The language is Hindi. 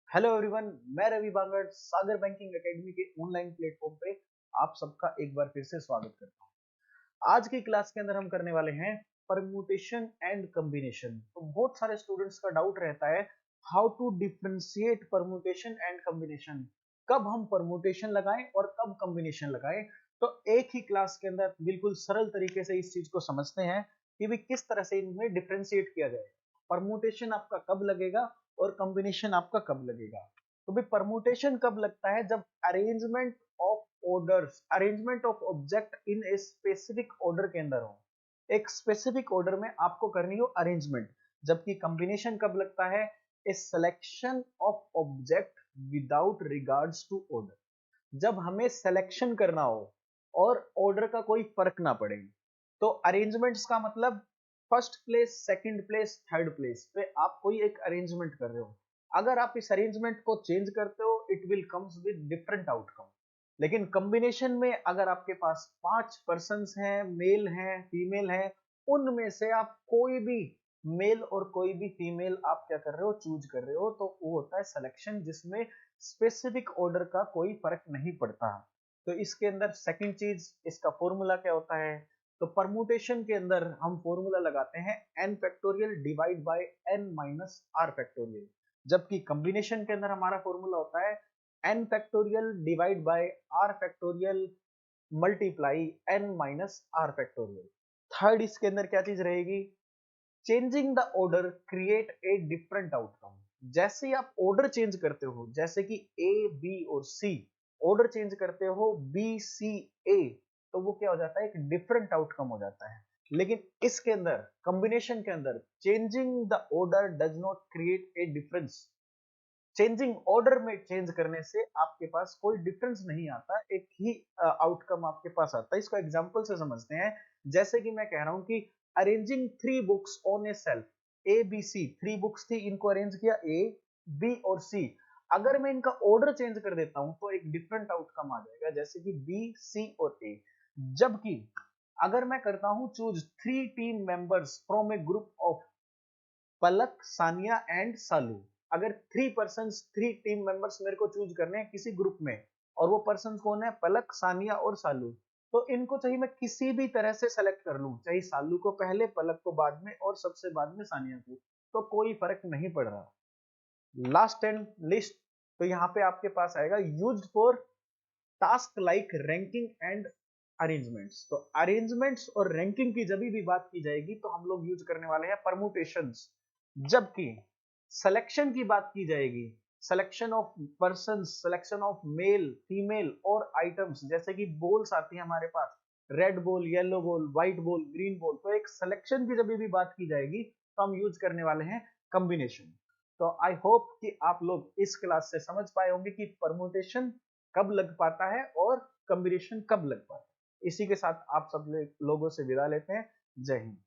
हेलो एवरीवन, मैं रवि बांगड़ सागर बैंकिंग एकेडमी के ऑनलाइन प्लेटफॉर्म पे आप सबका एक बार फिर से स्वागत करता हूँ। आज की क्लास के अंदर हम करने वाले हैं परम्यूटेशन एंड कॉम्बिनेशन। तो बहुत सारे स्टूडेंट्स का डाउट रहता है how to differentiate permutation and combination, कब हम परम्यूटेशन लगाएं और कब कॉम्बिनेशन लगाएं। तो एक ही क्लास के अंदर बिल्कुल सरल तरीके से इस चीज को समझते हैं कि भी किस तरह से इनमें डिफरेंशिएट किया जाए। परम्यूटेशन आपका कब लगेगा और कॉम्बिनेशन आपका कब लगेगा। तो भाई परम्यूटेशन कब लगता है, जब arrangement of orders, arrangement of object in a specific order के अंदर हो, एक स्पेसिफिक ऑर्डर में आपको करनी हो अरेंजमेंट। जबकि कॉम्बिनेशन कब लगता है, a selection of object without regards to order, जब हमें सिलेक्शन करना हो और ऑर्डर का कोई फर्क ना पड़े। तो अरेंजमेंट्स का मतलब first place, second place, third place पे आप कोई एक अरेंजमेंट कर रहे हो। अगर आप इस अरेंजमेंट को चेंज करते हो it will comes with different outcome. लेकिन कॉम्बिनेशन में अगर आपके पास 5 पर्सन्स हैं, मेल हैं, फीमेल हैं, उनमें से आप कोई भी मेल और कोई भी फीमेल आप क्या कर रहे हो, चूज कर रहे हो, तो वो होता है सिलेक्शन, जिसमें स्पेसिफिक ऑर्डर का कोई फर्क नहीं पड़ता। तो इसके अंदर सेकंड चीज, इसका फॉर्मूला क्या होता है। तो परमुटेशन के अंदर हम फॉर्मूला लगाते हैं n factorial divide by n minus r factorial, जबकि कॉम्बिनेशन के अंदर हमारा फॉर्मूला होता है n factorial divide by r factorial multiply n minus r factorial. Third इसके अंदर क्या चीज रहेगी, changing the order create a different outcome. जैसे ही आप ऑर्डर चेंज करते हो, जैसे कि ए बी और सी, ऑर्डर चेंज करते हो बी सी ए, तो वो क्या हो जाता है, एक डिफरेंट आउटकम हो जाता है। लेकिन इसके अंदर, कॉम्बिनेशन के अंदर, changing the order does not create a difference. Changing order में चेंज करने से आपके पास कोई डिफरेंस नहीं आता, एक ही आउटकम आपके पास आता है। इसको एग्जांपल से समझते हैं। जैसे कि मैं कह रहा हूं कि arranging 3 books on a shelf, A B C, 3 books थी, इनको अरेंज किया ए बी और सी। अगर मैं इनका ऑर्डर चेंज कर देता हूं तो एक डिफरेंट आउटकम आ जाएगा, जैसे कि बी सी और ए। जबकि अगर मैं करता हूं choose 3 team members from a group of Palak, Sania and Salu, अगर 3 पर्सन, 3 टीम मेंबर्स मेरे को चूज करने हैं किसी ग्रुप में, और वो पर्सन कौन है, पलक, सानिया और सालू, तो इनको चाहे मैं किसी भी तरह से सेलेक्ट कर लूं, चाहे सालू को पहले, पलक को बाद में और सबसे बाद में सानिया को, तो कोई फर्क नहीं पड़ रहा। लास्ट एंड लिस्ट, तो यहाँ पे आपके पास आएगा used for task like ranking and arrangements. तो अरेंजमेंट्स और रैंकिंग की जब भी बात की जाएगी तो हम लोग यूज करने वाले हैं परमुटेशंस। जबकि सिलेक्शन की बात की जाएगी, selection of person, selection of male, female और आइटम्स, जैसे कि बॉल्स आती है हमारे पास, red ball, yellow ball, white ball, green ball, तो एक सिलेक्शन की जब भी बात की जाएगी तो हम यूज करने वाले हैं कॉम्बिनेशन। तो आई होप कि आप लोग इस क्लास से समझ पाए होंगे कि परमुटेशन कब लग पाता है और कॉम्बिनेशन कब लग पाता है। इसी के साथ आप सब लोगों से विदा लेते हैं। जय हिंद।